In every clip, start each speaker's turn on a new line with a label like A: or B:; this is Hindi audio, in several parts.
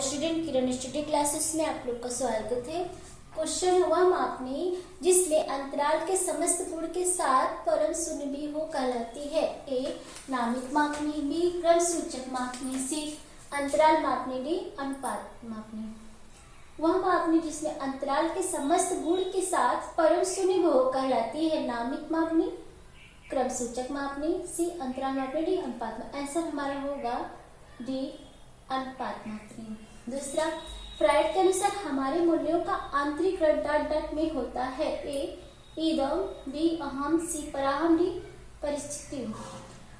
A: स्टूडेंट किरण स्टडी क्लासेस में आप लोग का स्वागत है। क्वेश्चन वह मापनी जिसमें अंतराल के समस्त गुण के साथ परम शून्य भी हो कहलाती है। ए नामिक मापनी, बी क्रम सूचक मापनी, सी अंतराल मापनी, डी अनुपात मापनी। वह मापनी जिसमें अंतराल के समस्त गुण के साथ परम शून्य भी हो कहलाती है। नामिक मापनी, क्रम सूचक मापनी, सी अंतराल मापनी, डी अनुपात मापनी। आंसर हमारा होगा डी अनुपात मापनी। दूसरा, फ्राइड के अनुसार हमारे मूल्यों का आंतरिक डॉट डॉट में होता है। ए इदम, बी अहम, सी पराहम, डी परिस्थिति।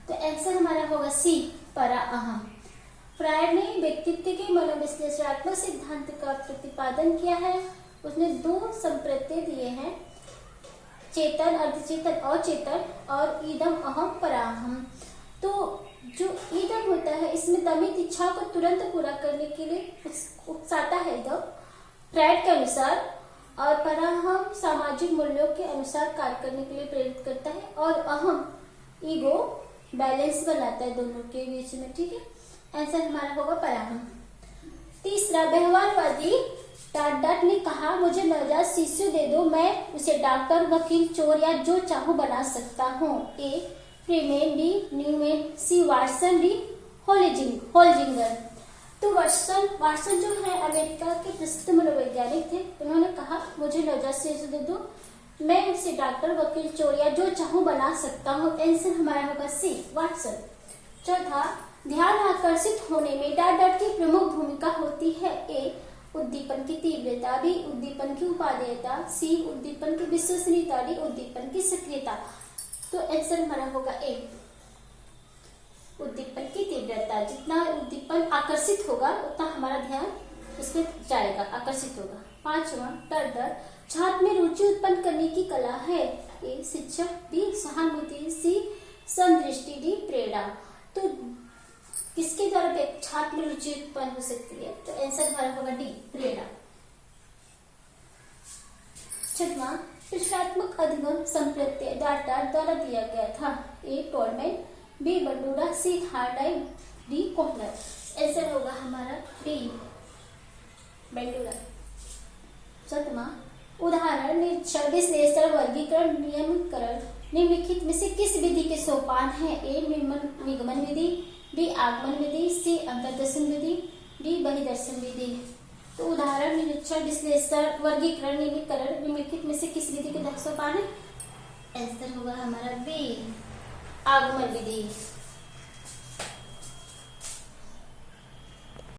A: तो आंसर हमारा होगा सी पराअहम। फ्राइड ने व्यक्तित्व के मनोविश्लेषणात्मक सिद्धांत का प्रतिपादन किया है। उसने दो संप्रत्यय दिए हैं, चेतन, अर्धचेतन, अचेतन, और इदम अहम पराहम। तो जो ईदम होता है इसमें दमित इच्छा को तुरंत पूरा करने के लिए उकसाता है इदम फ्राइड के अनुसार, और पराहम सामाजिक मूल्यों के अनुसार कार्य करने के लिए प्रेरित करता है, और अहम ईगो बैलेंस बनाता है दोनों के बीच में। ठीक है, आंसर हमारा होगा पराहम। तीसरा, व्यवहारवादी डॉट डॉट ने कहा मुझे नवजात शिशु दे दो, मैं उसे डॉक्टर, वकील, चोर या जो चाहूं बना सकता हूँ। ए फ्रीमेन, डी न्यूमैन, सी वाटसन, डी होल्जिंगर। तो वाटसन जो है अमेरिका के प्रसिद्ध मनोवैज्ञानिक थे। उन्होंने कहा मुझे नवजात शिशु दे दो, मैं उसे डॉक्टर, वकील, चोर या जो चाहूं बना सकता हूँ। आंसर हमारा होगा सी वाटसन। चौथा, ध्यान आकर्षित होने में डॉट डॉट की प्रमुख भूमिका होती है। ए उद्दीपन की तीव्रता, बी उद्दीपन की उपादेयता, सी उद्दीपन की विश्वसनीयता, डी उद्दीपन की सक्रियता। तो आंसर हमारा होगा ए उद्दीपन की तीव्रता। जितना उद्दीपन आकर्षित होगा उतना हमारा ध्यान उसमें जाएगा, आकर्षित होगा। पांचवा, डर छात्र में रुचि उत्पन्न करने की कला है। ए शिक्षक, बी सहानुभूति, सी समदृष्टि, डी प्रेरणा। तो किसके द्वारा छात्र में रुचि उत्पन्न हो सकती है? तो आंसर हमारा होगा डी प्रेरणा। छठवां, सृजनात्मक अधिगम संप्रत्यय डॉट डॉट द्वारा दिया गया था। ए टोलमैन, बी बंडूरा, सी थार्डाइव, डी कोहलर। आंसर होगा हमारा डी बंडूरा। सातवां, उदाहरण, निरीक्षण, विश्लेषण, वर्गीकरण, नियमकरण निम्नलिखित में से किस विधि के सोपान है? ए निगमन विधि, बी आगमन विधि, सी अंतर्दर्शन विधि, डी बहिर्दर्शन विधि। तो उदाहरण, निरीक्षण, विश्लेषण, वर्गीकरण, निम्नीकरण निम्नलिखित में से किस विधि के सोपान है? आंसर होगा हमारा बी आगमन विधि।